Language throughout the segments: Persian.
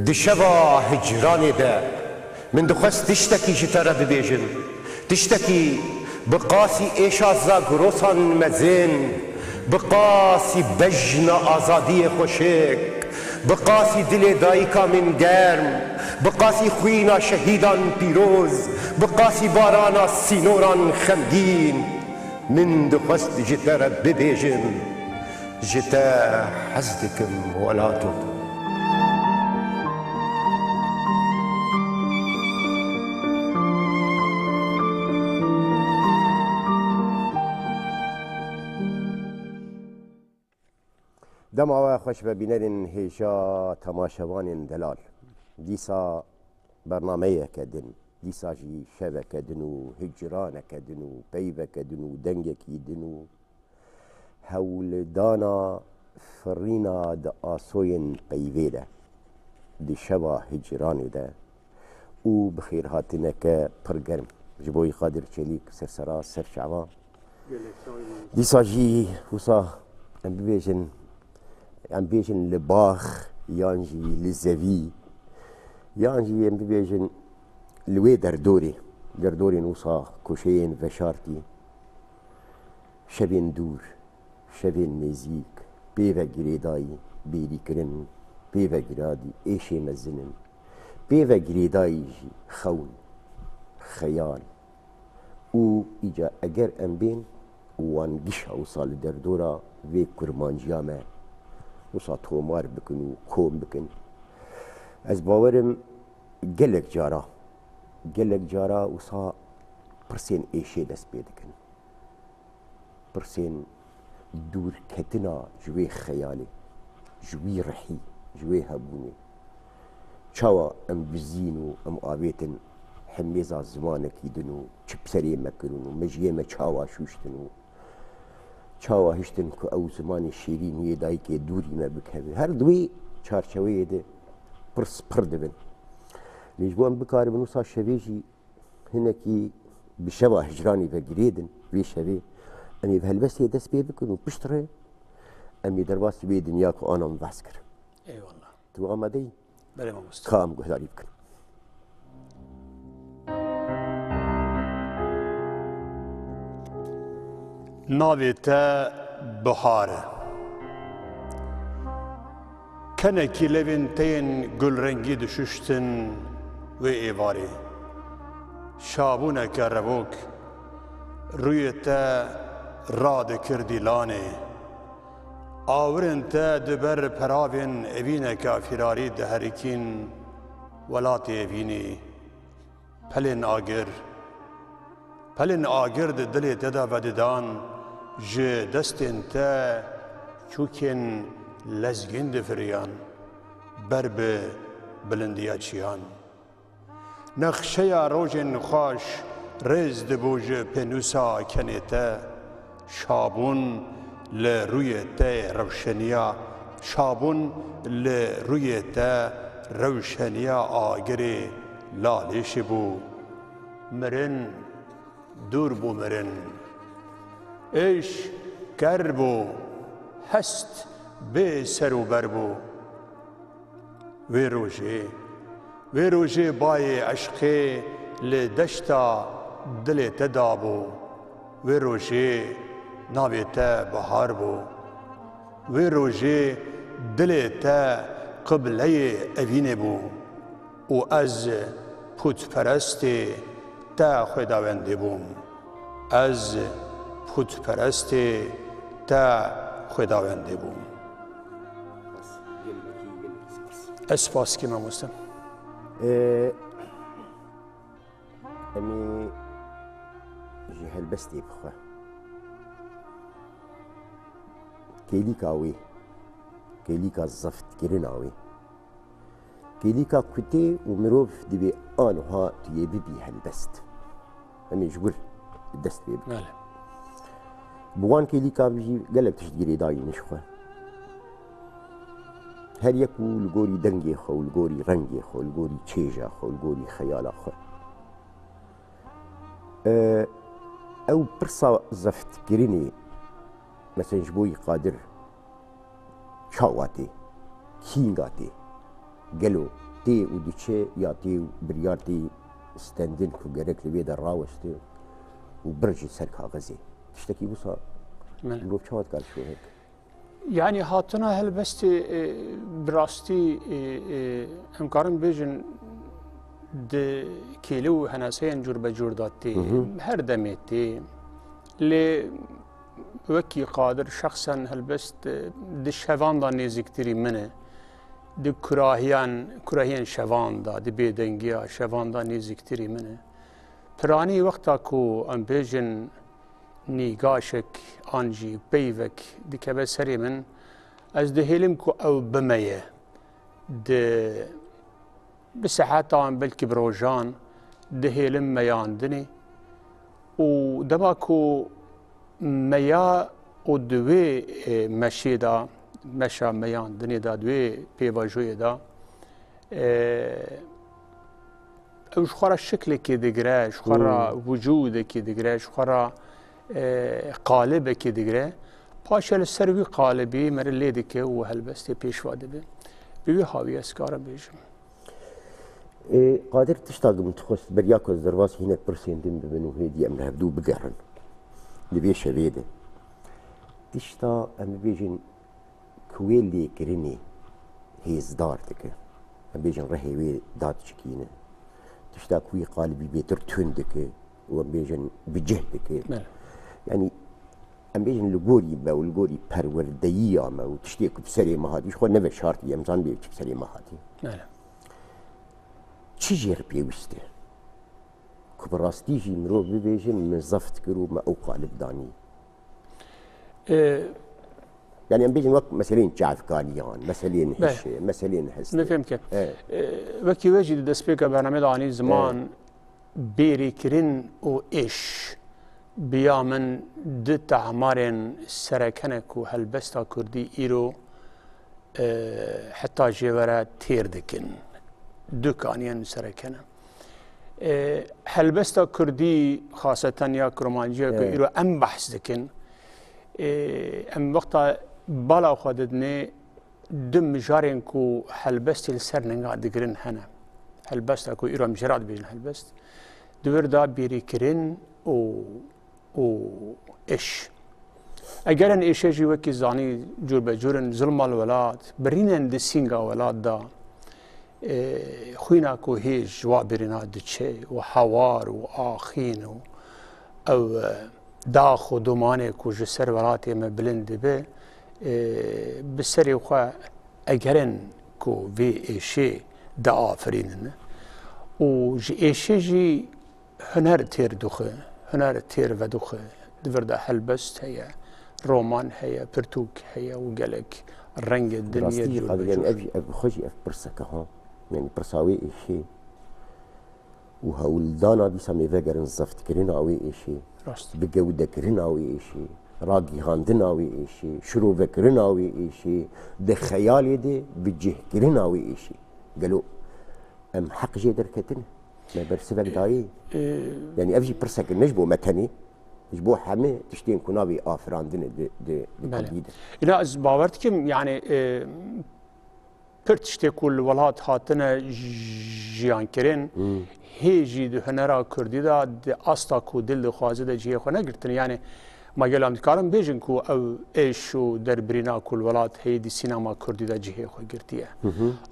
دشوا هجرانی ده من دخست تشتکی جتره ببیجم تشتکی بقاسی ایشازا گروسان مزین بقاسی بجن آزادی خوشک بقاسی دل دایکا من گرم بقاسی خوینا شهیدان پیروز بقاسی بارانا سینوران خمگین من دخست جتره ببیجم جتا حزدكم ولاتو دم آوا خوش ببینن هیجا تماشاوان دلال دیسا برنامه کدن دیسا جی شبه کدن و هجران کدن و پیوه کدن و دنگ کدن و هول دانا فرینا دا آسوین پیوه ده دی شبه هجران ده او بخیر هاتنه که پرگرم جبوی قادر چلیک سرسرا سر شعبان دیسا جی وصا ام بيجن لباخ يانجي لزوي يانجي ام بيجن لوي دردوري نوصا كوشين فشارتي شبين دور شبين مزيك بيفا جريداي بيري كرن بيفا جرادي ايشي مزنن بيفا جريداي خون خيال و ايجا اگر ام بين وان قش اوصال دردورا في كرمان جامع وصا تومار بکن و کوم بکن از باورم گلک جارا وصا پرسین ایشه دست بیدکن پرسین دور کتنا جوی خیالی جوی رحی جوی هبونی چاوا ام بزین و ام آویتن حمیزا زمانکی دنو چپسری مکرون و مجیه چاوا شوشتن و چاوا هشتن که او زمان شیرین یه دایی که دوری ما بکهوه هر دوی چارچوه ده پرس پر دبن لیش بو ام بکار بنوسا شوه جی هنکی بشوا هجرانی و گریدن وی شوه امی به هلبستی دست بی بکن و پشتره امی درباس بی دنیا که آنم بحث کرم ای والله تو آمده ای؟ بله ما مستم کام گهداری بکن ناوی تا بهاره کنکی لبین تین گل رنگی دششتن و ایواری شابونه که روک روی تا راد کردی لانه آورن تا دبر پراوین اوینه که فراری دهرکین ولات اوینی پلن آگر ده دلی تدا و ددان جه دستن تا چوکن لزگین دفریان بر به بلندیا چیان نقشه روژ نخاش رز دبوج پنوسا کنیتا شابون لروی تا روشنیا شابون لروی تا روشنیا آگری لالیش بو مرن دور بو مرن ایش کر بو هست به سر و بر بو وی روژه بای عشقی لدشتا دل تدا بو وی روژه ناوی تا بهار بو وی روژه دل تا قبله اوین بو و از پوت پرستی تا خداوندی بوم از پوت پرستی تا خداوندی بوم اسپاس کی ماموستم امی جهل بستی بخواه کلیکا زفت گرن آوی کلیکا کتی و مروف دیوی آنها توی ببی هلبست امی جبر دست بی بله بوان کلیکا بجی قلب تشتگیری دایی نشخواه هر یکو لگوری دنگی خو لگوری رنگی خو لگوری چیجا خو لگوری خیالا خو او برصا زفت كريني مثلا جبوي قادر شاواتي كينغاتي قالوا تي وديتشي يعطي بريارتي ستاندين كو جريك لبيدا راوستي وبرجي سركا غزي تشتكي بوصا لو شاوات قال شو هيك يعني هاتنا هالبستي براستي امكارن بيجن د كيلو هناسين جور بجور داتي هر دميتي لي وكي قادر شخصا هالبست د شوان دا نزيكتري منه د كراهيان شوان دا د بيدنگيا شوان دا نزيكتري منه پراني وقتا كو ام بيجن نيگاشك انجي بيوك د كبه سري من از د هيلم كو او بميه د بساحاتان بلكي بروجان دهيلم ميان دني ودباكو ميا ودوي مشيدا مشا ميان دني دا دوي بيواجوي دا شخورا شكل كي دقرا شخورا وجود كي دقرا شخورا قالب كي دقرا باشا السروي قالبي مر اللي دكي وهالبستي بيشوا دبي بيوي هاوي اسكارا بيجم قادر تشتاق من تخص برياكو الزرواس هنا برسين دم ببنو هيدي أمنا هبدو بقهرن لبيشا بيده تشتا أم بيجن كويلي كريني هيز دارتك أم بيجن رهيوي دات شكينة تشتا كوي قالبي بيتر تندك وأم بيجن بجهدك يعني أم بيجن لقوري با والقوري پروردية ما وتشتيك بسري مهاتي شخو نوه شارتي يمزان بيوش بسري مهاتي چی جیر پیوسته؟ که براستی جی مرو ببیجن مزفت کرو ما او قالب دانی. يعني ام بيجن وقت مثلا جافكانيان مثلا هشه مثلا هسته. نفهم كيف. وقتی وجد دسپیک برنامه دانی زمان بیری کرن و ايش بیا من دو تعمارن سرکنک و هلبستا کردی ایرو حتی جوره تیر دکن. دوكانيان سركنا هلبستا كردي خاصة يا كرومانجيا كيرو ام بحث دكن ام وقتا بالا خددني دم جارين كو هلبست السرنغا دقرن هنا هلبستا كو ايرو مجراد بيجن هلبست دور دا بيري كرين او ايش اگر ان ايش جي وكي زاني جور بجورن ظلم الولاد برينن دسينغا ولاد دا خوينا كو هيج جوابرنا دتشي وحوار وآخين او داخ ودماني كو جسر ولاتي ما بلند به بسري وخا اجرن كو في ايشي دا آفرينن و جي ايشي جي هنر تير دوخه هنر تير ودوخه دوردا هلبست هي رومان هي برتوك هي وقالك الرنج الدنيا يعني ابي خشي برسكه ها يعني برساوي شيء وهولدانا دي سامي فجرن زفت كرينا وي شيء بجودة كرينا وي شيء راقي هاندنا وي شيء شروع كرينا وي شيء ده خيالي ده بجه كرينا وي شيء قالوا ام حق جدر كتن ما برسفك داي يعني افجي برسك نجبو متني نجبو حمي تشتين كنابي افران دي قبيده لا از باورت كم يعني پرتشتی کل ولات هاتنه جیان کرن هیچی ده هنرا کردی دا استا کو دل خوازه ده جیه خو نگرتن یعنی ما گلام کارم بیجن کو او ایشو در برینا کل ولات هیدی سینما کردی دا جیه خو گرتیه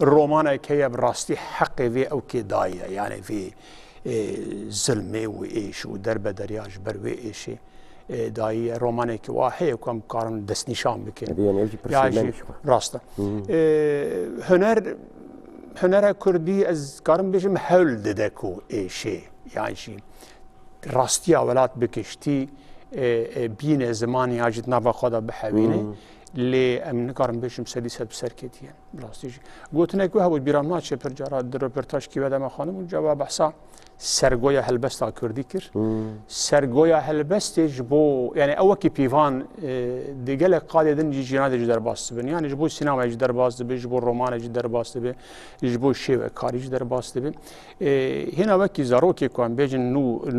رومانه که براستی حق وی او که دایه یعنی وی ظلمه و ایشو در بدریاج بر وی ایشی دایی رومانه که واحد کم کارم دست نشان بکن يعني راسته هنر کردی از کارم بیشم حول داده کو ایشه یعنی راستی اولات بکشتی بین زمانی اجد نوا خدا بحوینه لی امن کارم بیشم سدیست بسرکتیه راستیش گوتنه که هوا بیرامنات چه پر جرات در رپورتاج کی بدم خانم جواب بحثا سرگویا هلبستا کردی کر سرگویا هلبستی جبو یعنی اول کی پیوان دیگه قاعده دن جیجینا دیج در باست بن یعنی جبو سینما دیج در باست بن جبو رمان دیج در باست بن جبو شیوه کاری در باست بن هنا وکی زاروکی کوام بیجن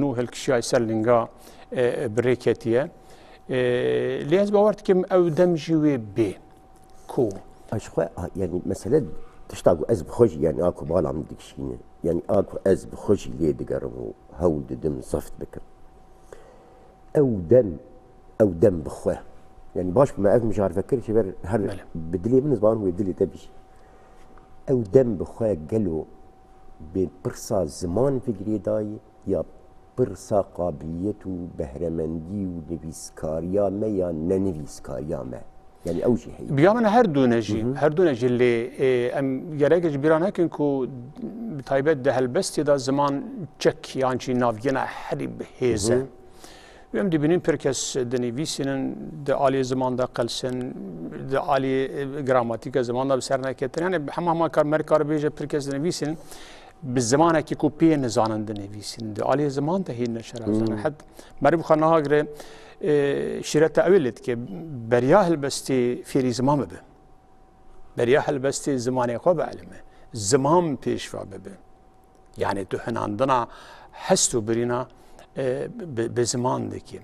نو هلکشی سرلینگا بريكتيه ليز باورت كم او دم جوي بي كو اشخاص يعني مثلا تشتاقوا از بخوجي يعني اكو بالا عم دكشينه يعني اكو از بخوجي ليه دقرمو هود دم صفت بكر او دم بخوه يعني باش ما مش عارف افكر شي هر بدلي بالنسبه له بدلي تبش او دم بخوه قالوا ببرصا زمان فكري داي يا برصا قابليته بهرمندي ونفيسكاريا ما يا ننفيسكاريا ما يعني او شيء هي بيامن هر دونجي اللي ام جراجج بيران هكن كو بتايبت ده هالبست دا زمان تشك يعني شي نافينا حرب هيزه بيام دي بنين بركس دنيفيسين ده عالي زمان دا قلسن ده عالي جراماتيكا زمان دا بسرنا كتر يعني حما كار مركار بيجا بركس دنيفيسين بالزمان كي كو بي نزانن دنيفيسين ده عالي زمان ده هي نشر زمان حد مريب خناها غير شريت أولد كي برياه البستي في زمان به برياه البستي زمان قبل علمه زمان بيشفى به يعني تحنا عندنا حسوا برينا بزمان ذكي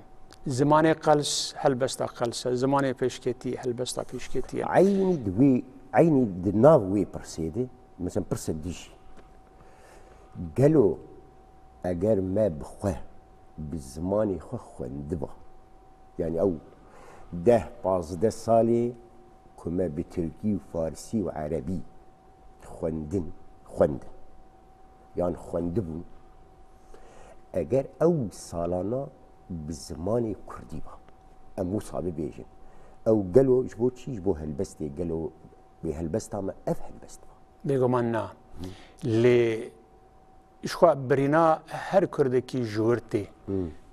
زمان قلس هالبستا قلس زمان بيشكتي هالبستا بيشكتي عيني دناف وي برسيدي مثلا برسديش قالوا اگر ما بخوه بالزمان خوه ندبه يعني او 10-15 سالي كما بتركي وفارسي وعربي خوندن يعني خوندبون اگر او سالانا بالزمان كردي با امو صعب بيجن او قالوا جبو تشي جبو هالبستي قالوا بهالبستا ما اف هالبستا بيقو منا لي اشخوا برينا هر كردكي جورتي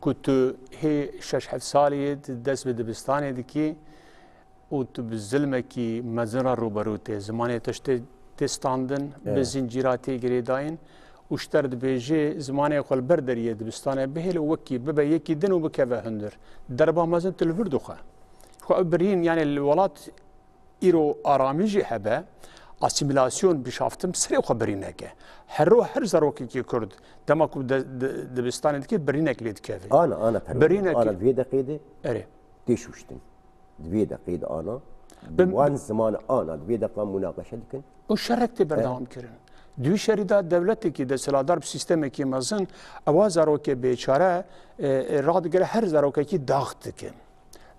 كنت هي 6-7 سالي دس بدبستاني دكي وت بالزلمه كي مزرعه روبروتي زمانه تشت تستاندن بزنجيراتي جريداين واشترد بيجي زمانه قل بردريه دبستانه بهل وكي ببا يكي دن وبكفا هندر دربا مازن تلفردوخه خو برين يعني الولات ايرو اراميجي حبه اسيميلاسيون بشافتم سري خبرينك هر زروكي كي كرد دماكو دبستان دكي برينك ليد كافي انا برينك انا في دقيقه اري تيشوشتن في دقيقه انا وان زمان انا في دقيقه مناقشه لكن وشاركت بردام كرن دوی شریدا دولتی که د سلادار سیستم کی مزن اواز روکه بیچاره راد گره هر زروکه کی داغت که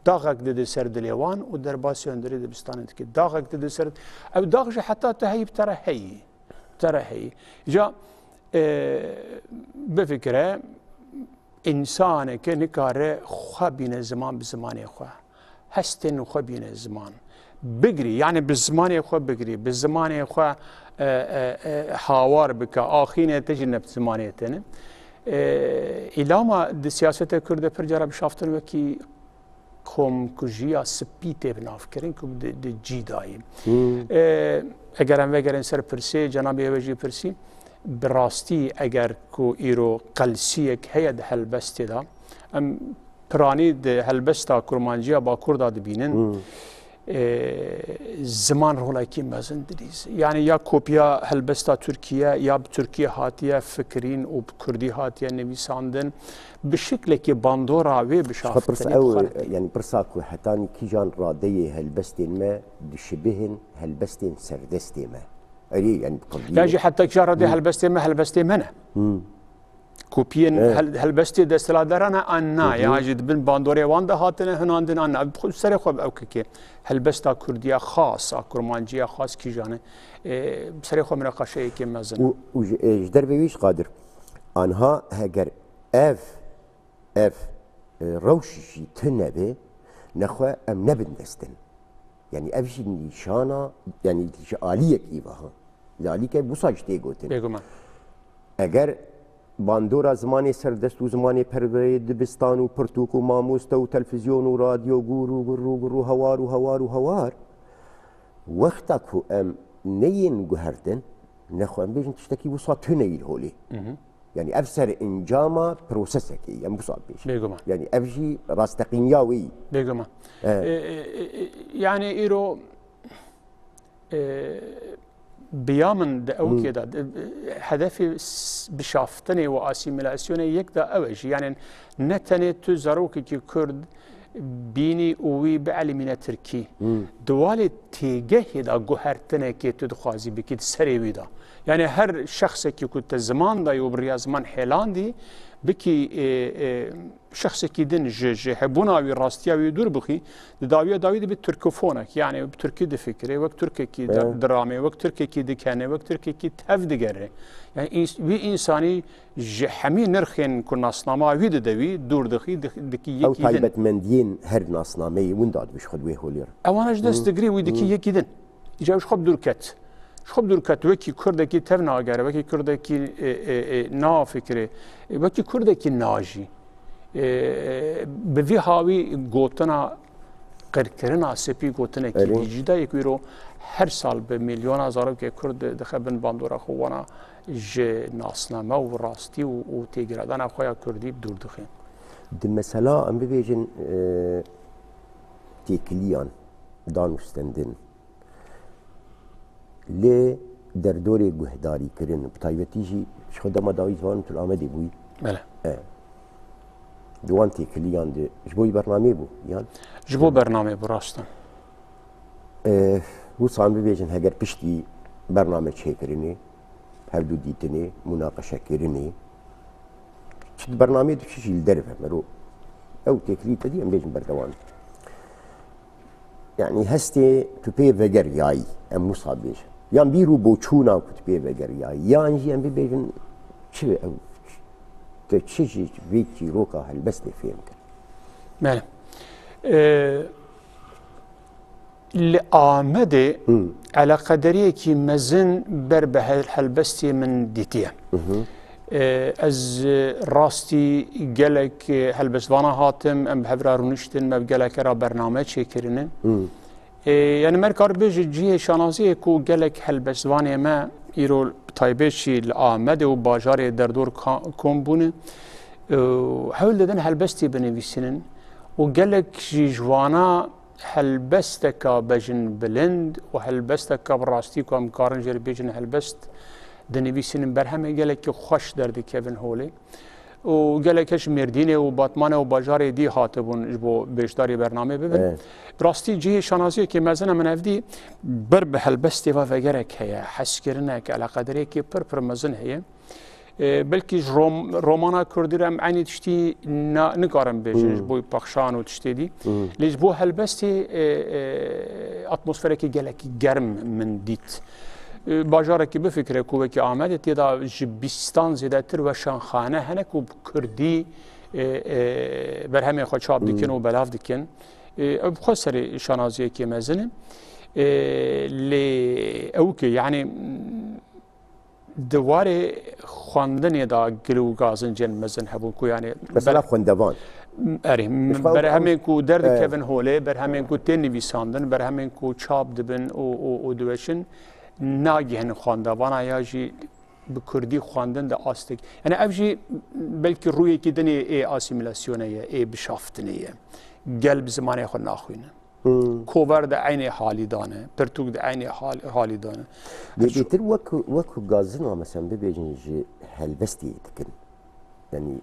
داغك دد سر دليوان ودرباسي اندري دبستان كي داغك دد سر او داغش حتى تهيب ترى هي جا بفكره انسان كنكاره خبين زمان بزمان خو هستن خبين الزمان بقري يعني بالزمان خو بقري بالزمان خو حوار بك اخينه تجنب زمانيتن الى ما د سياسه كرد برجره بشافتن وكي کم کجیا سپیته بناف کردن که د جی دایم اگر هم وگرن سر پرسی جنابی وجی پرسی براستی اگر کو ایرو قلسیه که هید هلبستی دا ام پرانی د هلبستا کرمانجیا با کردا دبینن زمان رولایکی مزن دریز يعني يا كوبيا هلبستا تركيا يا بتركيا هاتيا فكرين وبكردي هاتيا نويساندن بشكل كي باندورا وي بشافت يعني برساكو حتى كيجان راديه هلبستين ما دشبهن هلبستين سردستين ما اري يعني لاجي حتى كيجان راديه هلبستين ما هلبستين منا كوبين هلبستي دستلا درنا انا ياجد بن باندوري واندا هاتنا هناندن انا بخل سري خو اوكي هلبستا كرديه خاص كرمانجيه خاص كيجان بسري خو مناقشه كي مازن وجدر بيش قادر انها هاجر اف روشي تنبه نخوا ام نبن دستن يعني افشي نشانا يعني آلية كيفها لاليك بوساج تيغوتن بيغما اگر باندورا زمانی سردست و زمانی پروری دبستان و پرتوک و ماموست و تلفزیون و رادیو گورو هوار وقتا کو ام نین گهردن نخوام بیشن تشتکی وصا تنیل هولی يعني افسر انجاما بروسيسك يعني مصاب بيش بيجوما يعني افجي راستقينياوي بيجوما يعني ايرو بيامن ده أو كده هدفي بشافتني واسيميلاسيوني يكدا أوج يعني نتني تزاروك كي كرد بینی اوی به علمینه ترکی دوال تیگه دا گوهرتنه که تو دخوازی بکید سری ویدا یعنی هر شخصی که کت زمان دا یو بریا زمان حیلان دی بکی شخصی که دن جهبوناوی راستیاوی دور بخی داوی دی به ترکفونک یعنی به ترکی دی فکره وقت ترکی که درامه وقت ترکی که دکنه وقت ترکی که تف دگره yani bir insani hemi nirxên ku nasnama wî didewî dûr dixî dikî yekî din. Ew taybetmendiyên her nasnameyê wî dadibî ji xwe wê holêr. Ewan ji dest digirî wî dikî yekî din. Îca ji xwe dûr ket. Ji xwe dûr ket wekî Kurdekî tev nagere, wekî Kurdekî nafikirê, wekî Kurdekî najî. Bi vî havî gotina qirkirina spî gotinekî dîjî da yek wîro her sal bi milyona zarokê Kurd dixebin bandora xwe wana ji nasname û rastî û têgiradana xwe ya Kurdî dûr dixin. Di mesela em bibêjin têkiliyan danûstendin lê derdorê guhdarîkirin bi taybetî jî ji xwe dema dawî zimanên Tulîamedê bûyî. Bele. Di wan têkiliyan de ji bo wî bernamê bû yan? Ji bo bernamê bû rastin. Wisa em bibêjin heger piştî bername çêkirinê hevdû dîtinê mûnaqeşekirinê çi di bernameyê di çi jî li derve merû ew têkilî te dî em bêjin berdewam. Yani hestê tu pê veger yayî em wisa bêjin yan bîr û boçûna ku tu pê veger yayî yan jî em bibêjin çi ew te çi jî vê çîroka helbestê fêm kir. Bele. Li Amedê eleqederiyekî mezin ber bi helbestê min dîtiye. Ez rastî gelek helbestvana hatim em bi hevra rûniştin me bi gelekera bername çêkirinin. Yani me kar bêje cihê şanaziyê ku gelek helbestvanê me îro taybet jî li Amedê û bajarê derdor kom bûne hewl didin helbestê binivîsinin û gelek jî ji wana helbesteka bejin bilind û helbesteka bi rastî ku em karin jê bêjin helbest dinivîsinin berhemê gelekî xweş derdikevin holê û gelek ji Mêrdînê û Batmanê û bajarê dî hatibûn ji bo bêjdarî bernamê bibin. Rastî cihê şanaziyekê mezin min evdî ber bi helbestê ve vegerek heye heskirinek eleqederiyekî pir mezin heye. Belkî ji romana Kurdî re em aynî tiştî nikarin bêjin ji bo pexşan û tiştê dî. Lê ji bo helbestê atmosferekî gelekî germ min dît. Bajarekî bifikire ku wekî Amedê têda ji bîstan zêdetir weşanxane hene ku Kurdî berhemê xwe çap dikin û belav dikin. Ew bi xwe serê şanaziyekê mezin e. Lê ew ki yani di warê xwandinê da gil û gazincên mezin hebûn ku yani mesela xwendevan berhemên ku derdikevin holê berhemên ku tên nivîsandin berhemên ku çap dibin û diweşin nagihin xwendevana ya jî bi Kurdî xwandin de astek yani ev jî belkî rûyekî dinê ê asîmîlasyonê ye ê bişaftinê ye gel bi zimanê xwe naxwînin. Kover de aynı halî dane, pirtûk de aynı halî dane. Bêtir wekû gazina mesela bibêjin ji helbestê dikin. Yani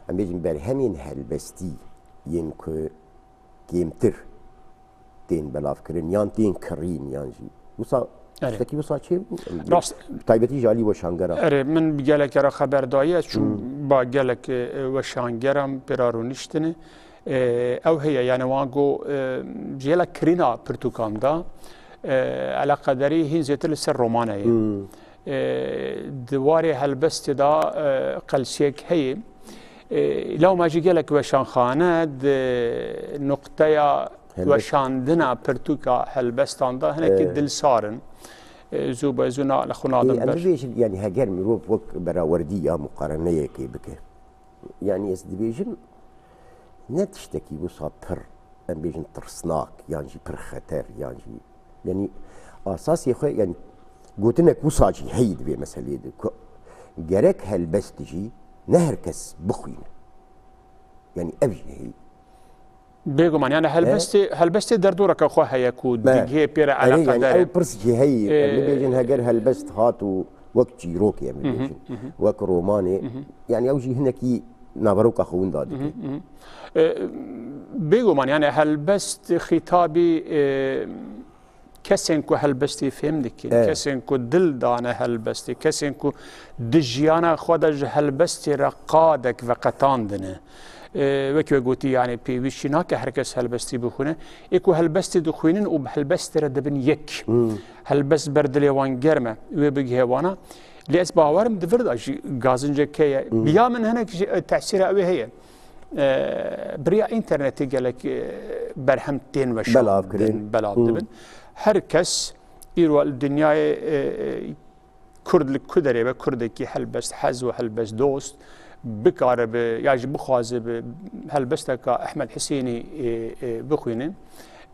em bêjin berhemên helbestî yên ku kêmtir tên belavkirin yan tên kirîn yan jî. Wisa tiştekî wisa çê bû? Taybetî ji alî weşangera. Erê min bi gelekera xeberdaye çû ba gelek weşangeram pêra rûniştinê. Ew heye yani wan got jêla kirîna pirtûkan da eleqederî hîn zêtir li ser romana ye. Di warê helbestê da qelsiyek heye. Law me jî gelek weşanxane di noqteya weşandina pirtûka helbestan da hinekî dilsarin. Zû be zû li xwe nadim ber. Em bibêjin yani heger mirov wek berawerdî ya muqareneyekê bike. Yani ez dibêjim ne tiştekî wisa pir em bêjin tirsnak yan jî pir xeter yan jî yani asasê xwe yani gotinek wisa jî heyî divê meseleyê de ku gerek helbest jî ne herkes bixwîne yani ev jî heyî بيقوم يعني هلبستي دردورك اخوها يكود هي بيرا على يعني قدر او برسي هي اللي بيجن هاجر هلبست هاتو وقت جيروك يعني بيجن وقت روماني يعني اوجي هناكي نابروك اخوين دادك بيقوم يعني هلبست خطابي كسنكو هلبستي فهمتك كسنكو دل دانا هلبستي كسنكو دجيانا خودج هلبستي رقادك وقتاندنه وكي قوتي يعني بيوشيناك هركس هلبستي بخونه اكو هلبستي دخوينين وبهلبستي ردبن يك هلبست بردلي وان جرمه وبيجي هوانا لأس باورم دفرد اجي غازنجه كي بيا من هنا تاثير قوي هي بريا انترنت قالك برهمتين وش بلاب دبن هركس يرو الدنيا كرد لكدري بكردكي هلبست حزو هلبست دوست بكار يعني بخازب هلبستك احمد حسيني بخوينين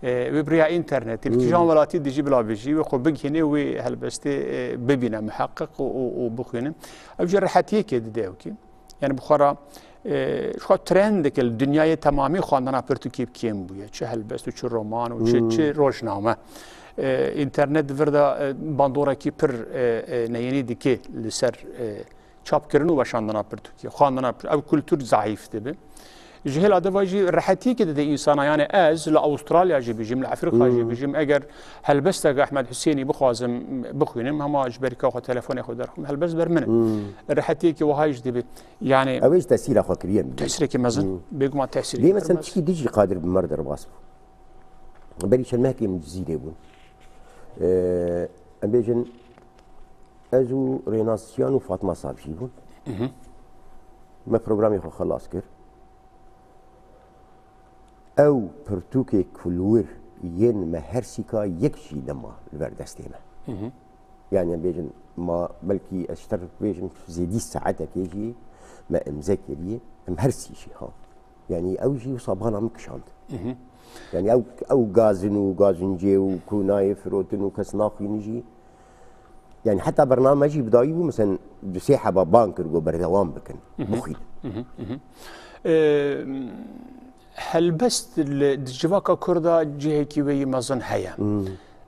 وبريا انترنت الكيجان ولاتي ديجي بلا بيجي وخو بجهني وهلبستي ببينا محقق وبخوينين اوجي رحتي كده داوكي يعني بخارا شو ترندك الدنيا تمامي خواندنا برتكيب كيم بويا چه هلبست و چه رومان و چه روشنامه انترنت وردا باندورا کی پر نيني ديكي لسر چاپ کردن و بشاندنا پر ترکیه خواندنا او کلتور ضعیف دبه جهل ادواجی راحتی که ده انسان یعنی از لاسترالیا جی بجیم لافریقا جی بجیم اگر هلبست احمد حسینی بخوازم بخوینم هما اجبرکا خو تلفن خو درهم هلبست برمنه راحتی که وهاج دبه يعني اوش تاثير اخو كبير تاثير كي مزن بيقوم تاثير ليه مثلا تشكي ديجي قادر بمرض رباص بالي شماكي من جزيره يبون امبيجن ازو ريناسيون وفاطمه صاحب جيبون ما بروجرامي خو خلاص كر او برتوكي كلور ين مهرسيكا يكشي لما البردستيمه يعني امبيجن ما بلكي اشتر بيجن زي 10 ساعات يجي ما مذاكريه مهرسي شي ها يعني اوجي وصابانا مكشاند يعني او غازن وغازنجي وكونايف روتن وكسناقي نجي يعني حتى برنامجي بدايبو مثلا بسيحه بانكر وبردوام بكن بخيل هلبست الجواكا كردا جهكي وي مزن هيا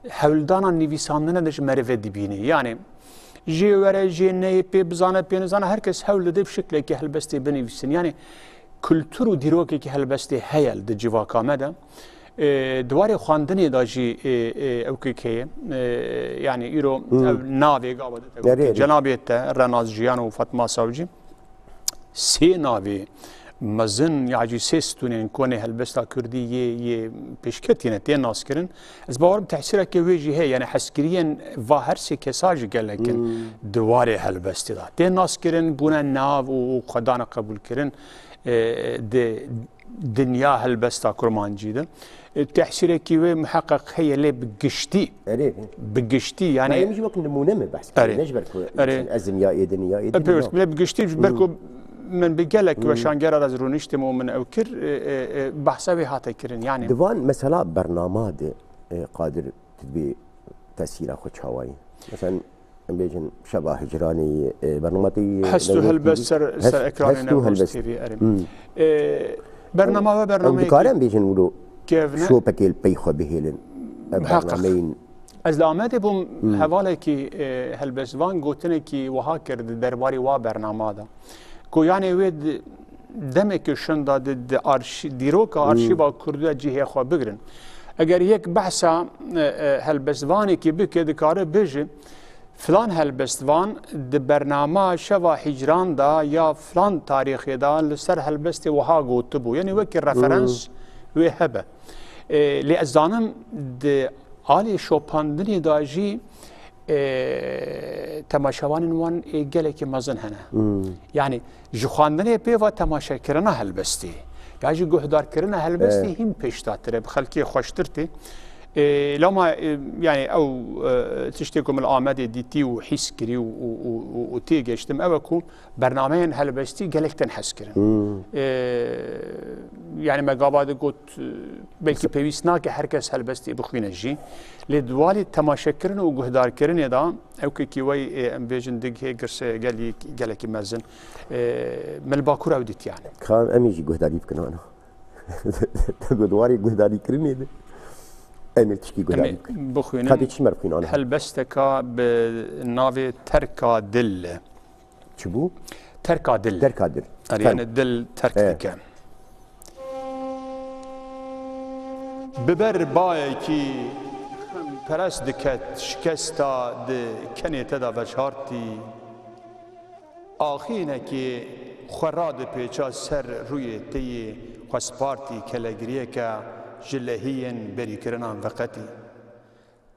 حولدانا نيفيساندنا دش مرفه دبيني يعني جي ورا جي ني بي بزانه بينزانه هركس حول ده بشكل كي هلبستي بنيفيسن يعني كلتور وديروكي كي هلبستي هيا الجواكا مدى دواري خواندني داجي اوكي يعني يرو نافي قابد جنابيته رناز جيان وفاطمه ساوجي سي نافي مزن يعني سيستونين كوني هلبستا كردي ي بيشكتين تي ناس كرن از باورم تاثير كي ويجي هي يعني حسكريا ظاهر سي كساج قال لكن دواري هلبستي دا تي ناس كرن بونا ناف وخدانا قبول كرن دي دنيا هلبستا كرمانجي ده تاثير كي محقق هي اللي بقشتي يعني ما يمشي وقت نمونه بحث نجبر ازم يا ايدن يا ايدن بقشتي بركو من بقالك وشانجر از رونشتمو من اوكر بحسابي هاتا كرن يعني ديوان مثلا برنامج قادر تبي تاثير اخو شواي مثلا بيجن شبه هجراني برنامجي حستو هلبس سر اكران نوز تي في ارم برنامج بكارم بيجن ولو شو بكيل بيخو بهيلن برنامجين از لامته بوم حواله کی هلبس وان گوتنه کی وها کرد درباری وا برنامه کو يعني ويد دمك شندا د ارشي ديروكا ارشيفا كردو جهه خو بگرن اگر یک بحثا هلبسواني كي بك دكاره بيجي فلان هلبستوان د برنامه شوا هجران دا یا فلان تاريخ دا لسر هلبست وها گوتبو يعني وك ريفرنس وهبه لازانم د آلی شوپاندنی داجی تماشاوان وان گلکی مزن هنه يعني جخواندنی پیوا تماشا کرنا هلبستی یا جی گهدار کرنا هلبستی هم پیشتاتره بخلکی خوشترتی لما يعني او تشتكم الآمد ديتي وحس كري وتيجي اشتم اوكو برنامجين هلبستي قالك تنحس كرن يعني ما قابل قلت بلكي بيسناك هركس هلبستي بخوينا جي لدوالي تماشا كرن وقهدار كرن يدا اوكي كيوي امبيجن دق هي قرص قالك مازن من الباكور اوديت يعني كان اميجي قهدار يبكن انا گودواری گوداری کرنی ده امیر تشکی گوداری کرد بخوینم خاطی چی مرفین آنها هلبستکا به ناو ترکا دل چی بو؟ ترکا دل در کادر یعنی دل ترک دکه ببر بایکی پرست دکت شکستا ده کنی تدا بچارتی آخینه که خوراد پیچا سر روی تی خسپارتی کلگریه که جلهین بری کرنان وقتی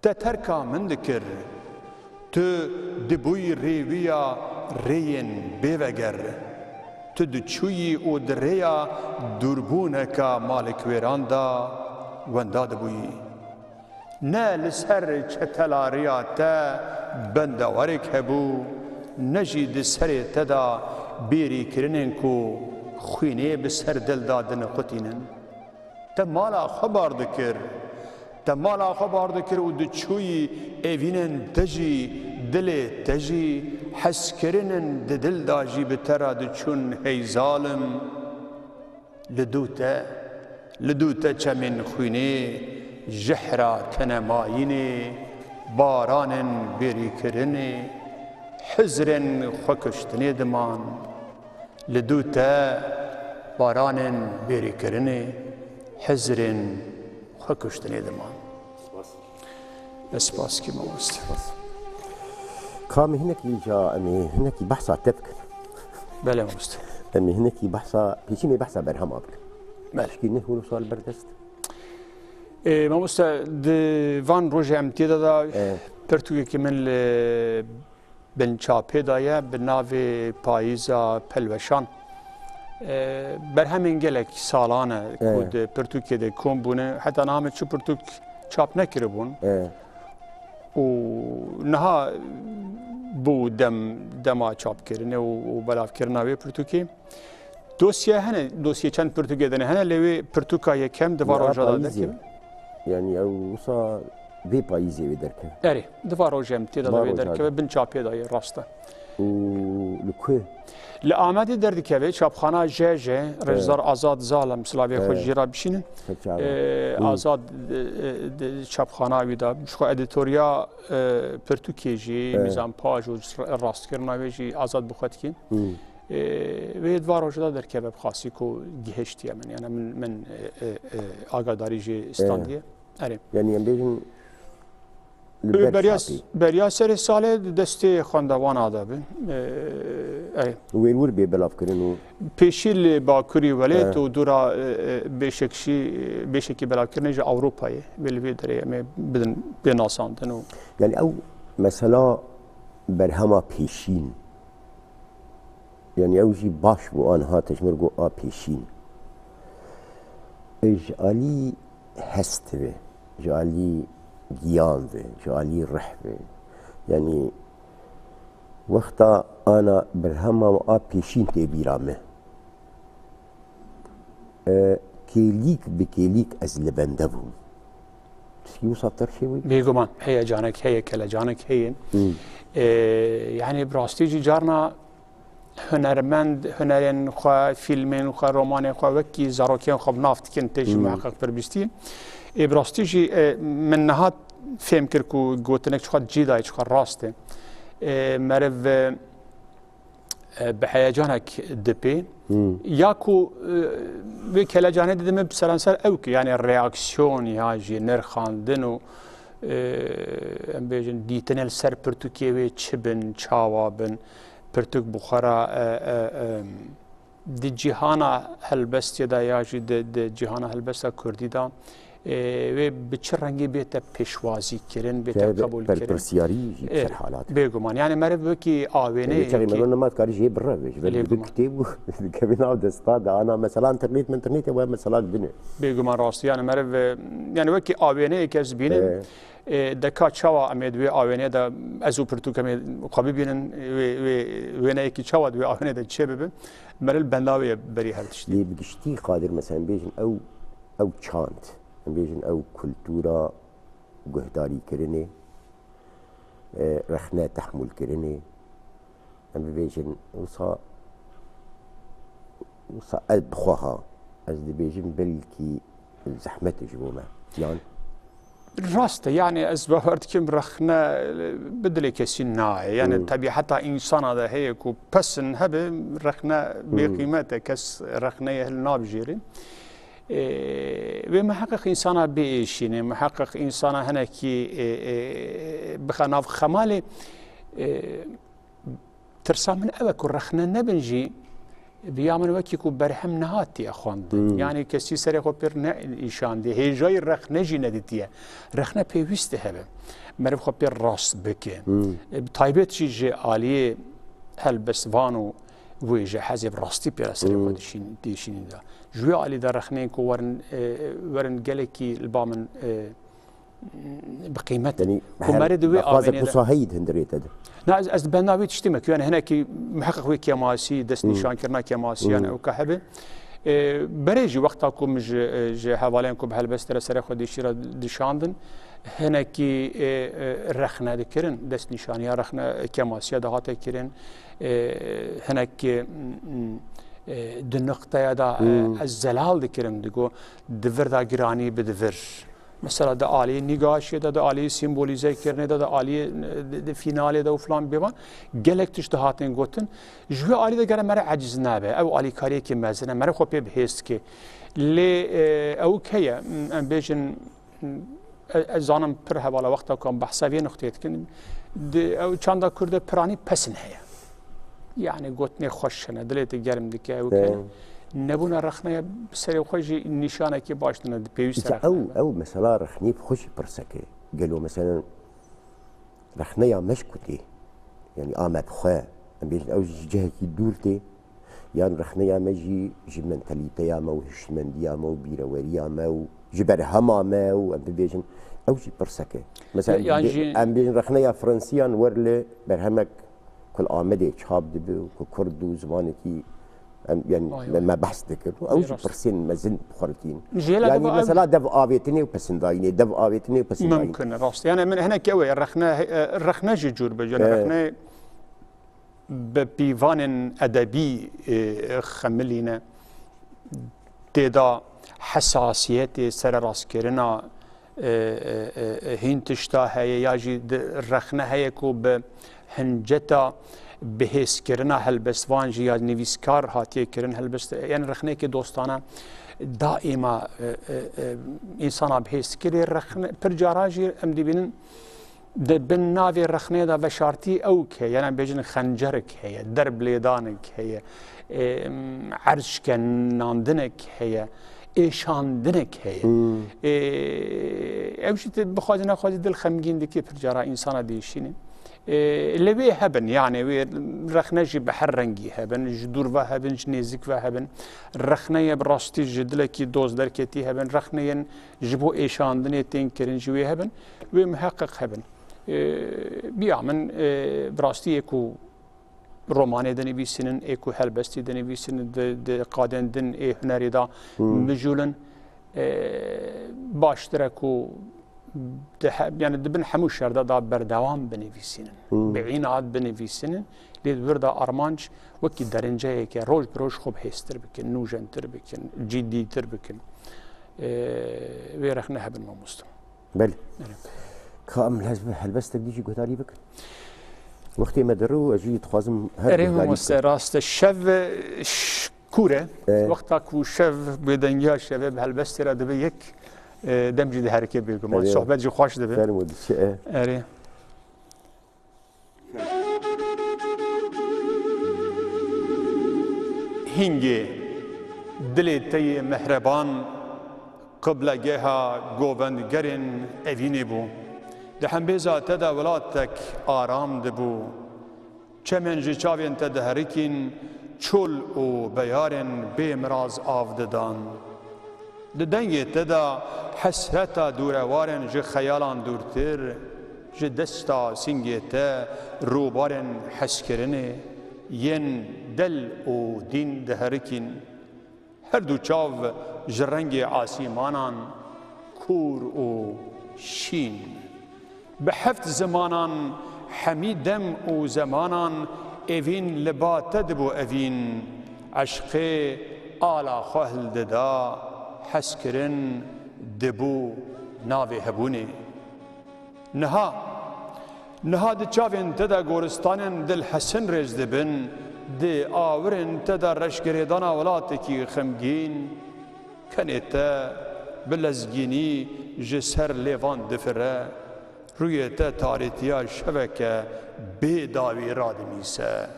تا ترکا من دکر تو دبوی ریویا رین بیوگر تو دچوی او دریا دوربونه که مالک ویراندا وندا دبوی نه لسر چتلاریا تا بندوارک هبو نجی دسر تدا بیری کرنن کو خوینه بسر دل دادن قطینن تا مالا خبر دکر تا مالا خبر دکر و دچوی اوینن دجی دل تجی حس کرنن دل داجی بترا دچون هی ظالم لدوتا چمن خوینه جحرا تنماینه بارانن بیری کرنه حزرن خکشتنه دمان لدوتا بارانن بیری کرنه حزرن خکشتنه دمان اسپاس کی موست كامي هناك جا امي هناك بحثا تفكر بله موست امي هناك بحثا بيجيني بحثا برهم ابك بله شكيني هو سؤال بردست موست د وان روج امتیدا دا پرتوی که من بن چاپه دایه به ناو پاییزا پلوشان برهم گلک سالانه کود پرتوکی ده کم بونه حتی نامه چو پرتوک چاپ نکره بون و نها بو دما چاپ کرنه و بلاف کرنه وی پرتوکی دوسیه چند پرتوکی دنه هنه لیوی پرتوکا کم دوار آجا داده که يعني او وصا في بايزي ويدركه اري دوار آجا امتیدا دا ویدرکه بن چاپه دایه راسته و لكوه لآمدی دردی که وی چاپخانه جه رجزار آزاد زالم سلاوی خود جیرا بشینن آزاد چاپخانه ویدا شخو ادیتوریا پرتوکی جی میزان پاج و راست کرنا وی جی آزاد بخواد کن وی دوار آجدا در که بخاصی که گهشتیه من یعنی من آگاداری جی استاندیه يعني يمبيجن بریا سر سال دسته خواندوان آدابه وين ور بي بلاف كرينو پیشیل باکوری ولید و دورا بشکی بلاف کرنه جا اوروپایه ولی داره می بدن بناساندن يعني او مثلا برهما پیشین يعني او جي باش بو آنها تشمرگو پیشین اجعالي هستوه جعالي گیان به جعلی رح به یعنی وقتا انا برهما و پیشین تبیرامه کلیک به کلیک از لبنده بوم تسكيو سطر شوي بيقومان هي جانك هي كلا جانك هي يعني براستيجي جارنا هنرمند خو فیلمین خو رمان خو وکی زاروکیان خو نافت کن تجی محقق بربستی براستیجی من نهاد فهم کرد کو گوتنک چقدر جیدای چقدر راسته مرو به هیجانک دپی یا کو به کلا جانه دیدم بسلانسر او که یعنی ریاکسیون یا جی نرخاندن و ام بیجن دیتنل سر پرتوکیوی چبن چاوابن پرتوک بخارا دی جهانا هلبستی دا یا جی دی جهانا هلبستا کردی دا و به چه رنگی بیت پیشوازی کرن بیت قبول کرن پرسیاری در حالات بگمان یعنی مرد بکی آوینه چه منو نماد کاری جه بره ولی کتیب کبین او دستاد انا مثلا انترنت من انترنت و مثلا بینه بگمان راستی یعنی مرد یعنی وکی آوینه کس بینه دکا چوا امید و آوینه دا ازو پرتو کمی قابی بینن و نه کی چوا و آوینه دا چه ببین مرل بنداوی بری هر تشتی لی بگشتی قادر مثلا بیجن او چاند بیجن او کلتورا گهداری کرنه رخنه تحمل کرنه بیجن وصا اد بخواها از دبیجم بلکی زحمت جبوما یان راسته يعني از باورد كم رخنا بدل كسين ناعي يعني طبيعي حتى انسان هذا هيك وبسن هبه رخنا بقيمته كس رخنا الناب جيري بمحقق انسان بيشيني محقق انسان هنا كي بخناف خمالي ترسا من أبك رخنا نبنجي بيامن وكيكو برهم نهاتي أخوان يعني كسي سرقو بير إيشان دي هي جاي رخنا جي نديتيه رخنا بيوست هبه مرف خو بير راست بكي بطيبت شي جي آلية هل بس فانو ويجي حزب راستي بير سرقو ديشين دا جوي آلي دا رخنا كو ورن قلكي البامن بقيمته يعني كمرد وي آويني مصاهيد هندريت هذا نعم از بناوي تشتمك يعني هناك محقق وي كيماسي دست نشان كرنا كيماسي يعني او كهبه بريجي وقتكم جي حوالينكم بهالبستر سر خدي شيرا دشاندن هناك رخنا ذكرن دست نشانيا رخنا كيماسي دهات كرن هناك دنقطه دا الزلال ذكرن دغو دفر دا جراني بدفر مثلا دا آلی نگاهش دا آلی سیمبولیزه کرنه دا آلی فیناله دا و فلان بیوان گلک تش دهاتن گوتن جوی آلی دا گره مره عجز نبه او آلی کاری که مزنه مره خوبه بهست که لی او که ام بیشن زانم پر حوالا وقتا کام بحثاوی نختیت کن او چند کرده پرانی پسن هیا يعني قوتني خوشنا دليت جرم دكا وكان نبونا رخنا بسري خوشي نشانه كي باشنا بيوست او مثلا رخني بخوش برسكه قالوا مثلا رخنيا مشكوتي يعني آمد خواه بيجن او جهه كي دورتي يعني رخنيا مجي جي منتاليتيا مو هشمنديا مو بيروريا مو جبر هما مو بيجن او جي برسكه مثلا يعني بيجن رخنيا فرنسيان ورله برهمك كل آمده شاب دبي وكرد وزمانكي يعني ما بحث ذكر او جي برسين مازن بخورتين يعني مثلا دب آويتني وبسندايني دب آويتني وبسندايني ممكن راست يعني من هنا كوي الرخنا جي جور بجن الرخنا ببيفان ادبي خملينا تدا حساسيات سر راس كرنا هين تشتا هي ياجي الرخنا هيكو بهنجتا بهس كرنا هلبستوان جي نویسکار هاتیه کرن هلبست يعني رخنه که دوستانه دائما انسان بهس كري رخنه پر جاراجي ام دبين بن ناوي رخنه دا وشارتي او که يعني بيجن خنجرك هي درب ليدانك هي عرش كناندنك هي ايشاندنك هي اوشت بخواجنا خواج دل خمگين دكي پر جارا انسان ديشيني اللي بيه هبن يعني رخناجي بحر رنجي هبن جدور وهبن جنيزك وهبن رخنايا براستي جدلكي دوز دركتي هبن رخنايا جبو ايشاندني تنكرن جوي هبن ومحقق هبن بيعمل براستي اكو روماني دني بيسنن اكو هلبستي دني بيسنن قادن دن اي هنري دا مجولن باشتركو يعني دبن حموش شردا دا بردوام بنویسینن بعینات بنویسینن لید وردا ارمانج وکی درنجه که روز بروز خوب هستر بکن نوجن تر بکن جدی تر بکن ويرخنا هبن ما مستم بله كامل هلبست ديجي قتالي بك وقتی مدرو اجي تخازم هر راست شف كوره وقتا کو شف بدنجا شباب هلبست را دبي یک دمجي ده حركه بيكم صحبت جي خوش دبي فرمود الشيء اري هنگي دلي تي مهربان قبل جهه گوبندگرن اوینی بو دحم بيزا تدا ولاتك آرام دبو چمن جي چاوين تدهركين چول او بيارن بمراز آفددان دنگی تدا حسرتا دوروارن جه خیالان دورتر جه دستا سنگیتا روبارن حس کرنه ین دل و دین دهرکین هر دو چاو جرنگ آسیمانان کور و شین به هفت زمانان حمیدم و زمانان اوین لبا تدبو اوین عشق آلا خوهل ددا حسکرن دبو ناوی هبونی نها د چاوین تدا گورستانن دل حسن رز دبن دی آورن تدا رشگریدان اولاتی کی خمگین کنیتا بلزگینی جسر لیوان دفره روی تا تاریتیا شبکه بی داوی را دمیسه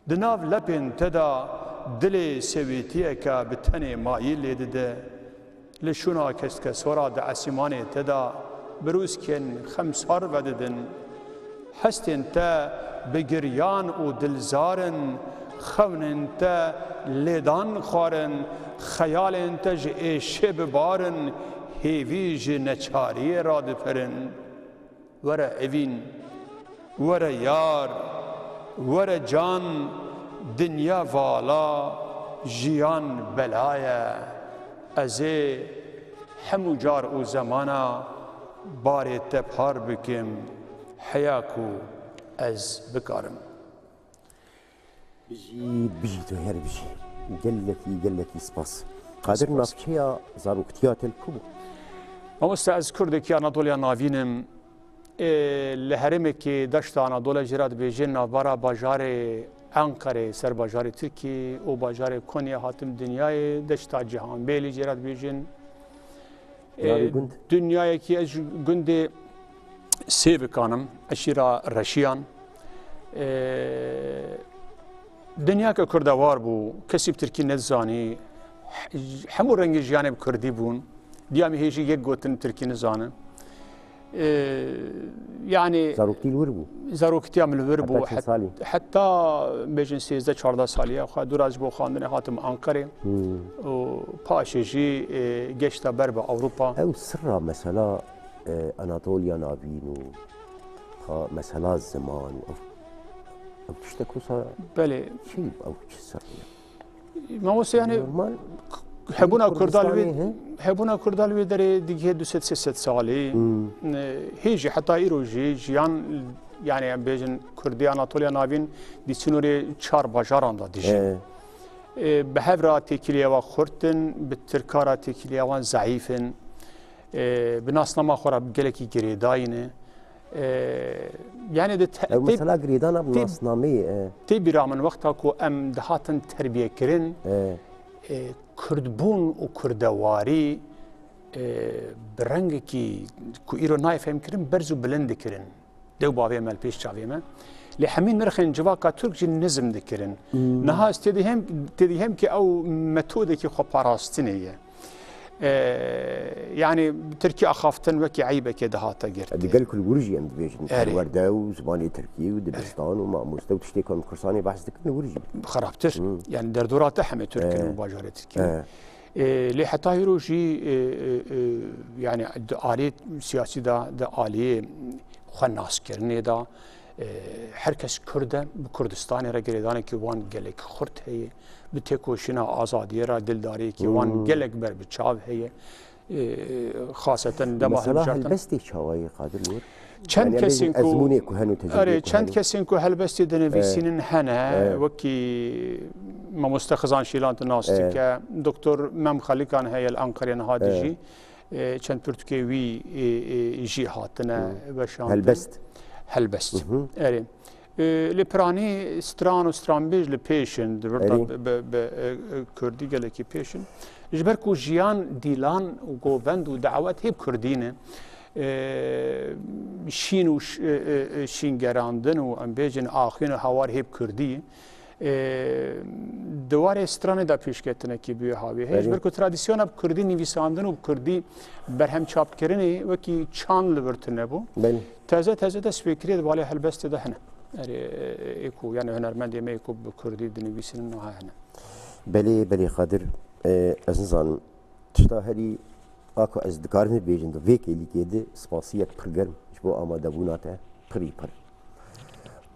دناو لپین تدا دل سویتیه که بتنی مایی لیده لشونا کست که سورا دا عسیمانی تدا بروز کن خمسار وددن هستن تا بگریان و دلزارن خونن تا لیدان خارن خیالن تا جئیشه ببارن هیوی جنچاری را دپرن وره اوین وره یار وره جان دنیا والا جیان بلایه ازی همو جار او زمانا باری تبهار بکم حیاکو از بکارم بجي تو هر بجي قلكي سباس قادر نافشيا زاروكتيات الكوبو ماموستا از کردکی آنادولیا ناوینم لهرمه که دشت آنادولا جراد بیجن نابارا باجار انقره سر باجار ترکی و باجار کنیا هاتم دنیای دشتا جهان بیلی جراد بیجن دنیای که از گند سی بکانم اشیرا رشیان دنیا که کردوار بو کسی بترکی نزانی همو رنگ جانب کردی بون دیامی هیچی یک گوتن ترکی نزانه يعني زاروكتي الوربو زاروكتي عمل الوربو حتى بيجن 13-14 ساليه خا دوراج بو خاندن هاتم انقره و باشيجي گشتا برب اوروبا او سر مثلا اناطوليا نافينو خا مثلا الزمان او تشتكو بله شيء او سر ما هو يعني هبونا كردالوي دري ديجه 200 سالي هيجي حتى ايروجي جيان يعني بيجن كردي اناطوليا نافين دي سنوري 4 باجاران دا ديجي بهفرا تكليا وخرتن بالتركارا تكليا وان ضعيفن بناسنما خورا بجلكي جريداينه يعني مثلا جريدانا بناسنامي تي برامن وقتها كو ام دهاتن تربيه كرن کردبون و کردواری برنگ کی کو ایرو نایف هم کرن برزو بلند کرن دو باوی مال پیش چاوی ما لحمین نرخن جواکا ترک جن نظم دکرن نها استدی هم که او متوده کی خو پاراستنیه يعني تركي أخافتن وكي عيبة كده هاتا جرت. دي قال كل ورجي عند بيجن وردة وزباني تركي ودبستان وماموستا وتشتكي من كرساني بحث دك ورجي. خرابتش يعني دردورات حمي تركي وباجارة تركي. لي حتى هيروجي يعني آلية سياسي دا آلية خناس كرني دا هركس كرده بكردستان رجلدانه كي وان جلك خرط هي بتكوشنا آزادی را دلداری که وان گلک بر بچاو هی خاصتا دما مثلا هلبستی چاوی قادر نور چند کسی کو ازمونی کو هنو تجربه چند کسی کو هلبستی دنویسین هنه وکی ما مستخزان شیلانت ناستی که دکتر مم خلیکان هی الانقره نهادجی چند پرتکوی جی هاتنه بشان هلبست اره لپرانی ستران و سترانبیج لپیشن کردی گله کی پیشن جبر کو جیان دیلان و گووند و دعوت هیب کردینه شین و شینگراندن و امبیجن آخین و هوار هیب کردی دوار ستران دا پیش کتنه کی بیه هاوی هیچ بر کو ترادیسیون اب کردی نویساندن و کردی برهم چاپ کرنی وکی چان لبرتنه بو تازه دا سپیکری دوالی هلبست ده هنه ايكو يعني هنرمندي ما يكو بكردي دنيبيسين انه هنا بلي قادر ازنزان تشتاهري اكو از دكارني بيجن دو فيك اللي كده سباسيه برجرم جبو اما دبوناته بريبر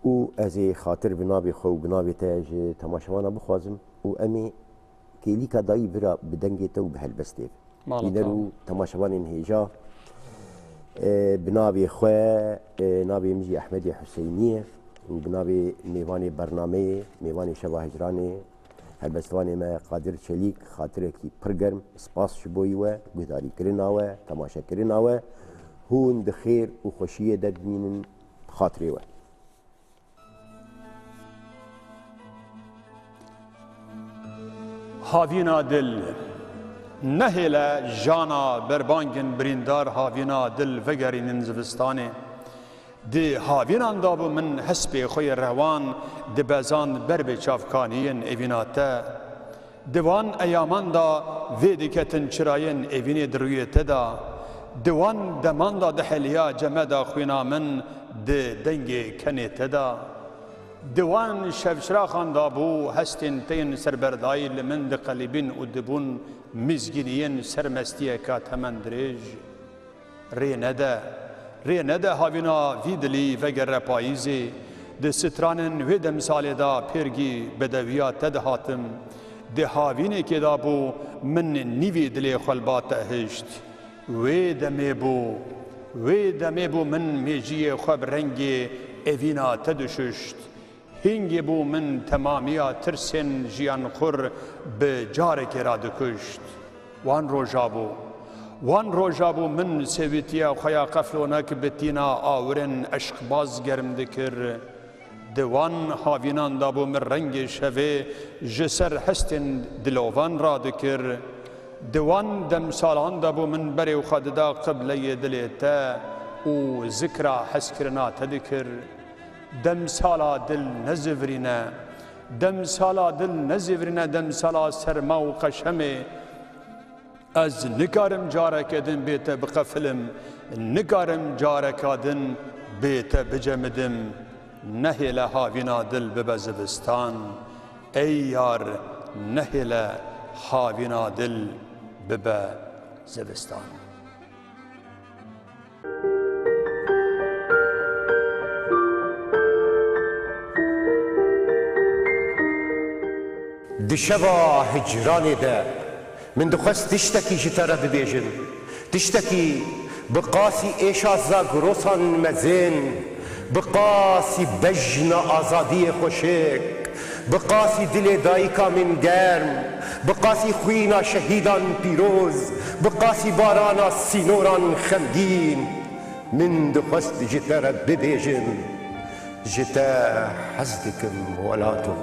و ازي خاطر بنابي خو بنابي تاج تماشوانا بخوازم و امي كيلي كداي برا بدنجته وبهالبستيف ينرو تماشوان انهجا بنابي خواه نابي مجي احمدي حسينيه وبنابي ميواني برنامه ميواني شبه هجراني هلبستوانê me Qadir Çelîk xatirekî pir germ spas ji bo we guhdarîkirina we temaşekirina we hûn di xêr û xweşiyê de dimînin xatirê we. Havîna dil nehêle jana berbangên birîndar havîna dil vegerînin zivistanê. Di havînan da bû min hespê xwe yê rewan dibezan ber bê çavkaniyên evîna te. Di wan eyaman da vê diketin çirayên evînê di rûyê te da. Di wan deman da diheliya ceme da xwîna min di dengê kenê te da. Di wan şevşiraxan da bû hestên te yên serberdayî li min diqelîbîn û dibûn mizgîniyên sermestiyeka temen dirêj. Rê nede. Rê nede havîna vî dilî vegere payîzê. Di stranên wê demsalê da pêrgî bedeviya te dihatim. Di havînekê da bû min nîvê dilê xwelba te hişt. Wê demê bû min mêjiyê xwe bi rengê evîna te dişuşt. Hingê bû min temamiya tirsên jiyan xur bi carekê ra dikuşt. Wan roja bû min sevîtiya xwe ya qeflonek bi tîna awirên eşqbaz germ dikir. Di wan havînan da bû min rengê şevê ji ser hestên dilovan ra dikir. Di wan demsalan da bû min berê xwe dida qibleyê dilê te û zikra heskirina te dikir. Demsala dil nezivrîne, demsala serma û qeşemê. Ez nikarim careke din bê te biqefilim, nikarim careka din bê te bicemidim. Nehêle havîna dil bibe zivistan, ey yar nehêle havîna dil bibe zivistan. Di şeva hicranê de min dixwest tiştekî ji te re bibêjim. Tiştekî bi qasî êşa zagirosan mezên, bi qasî bejna azadiyê xweşik, bi qasî dilê dayîka min germ, bi qasî xwîna şehîdan pîroz, bi qasî barana sînoran xemgîn. Min dixwest ji te re bibêjim. Ji te hez dikim welato.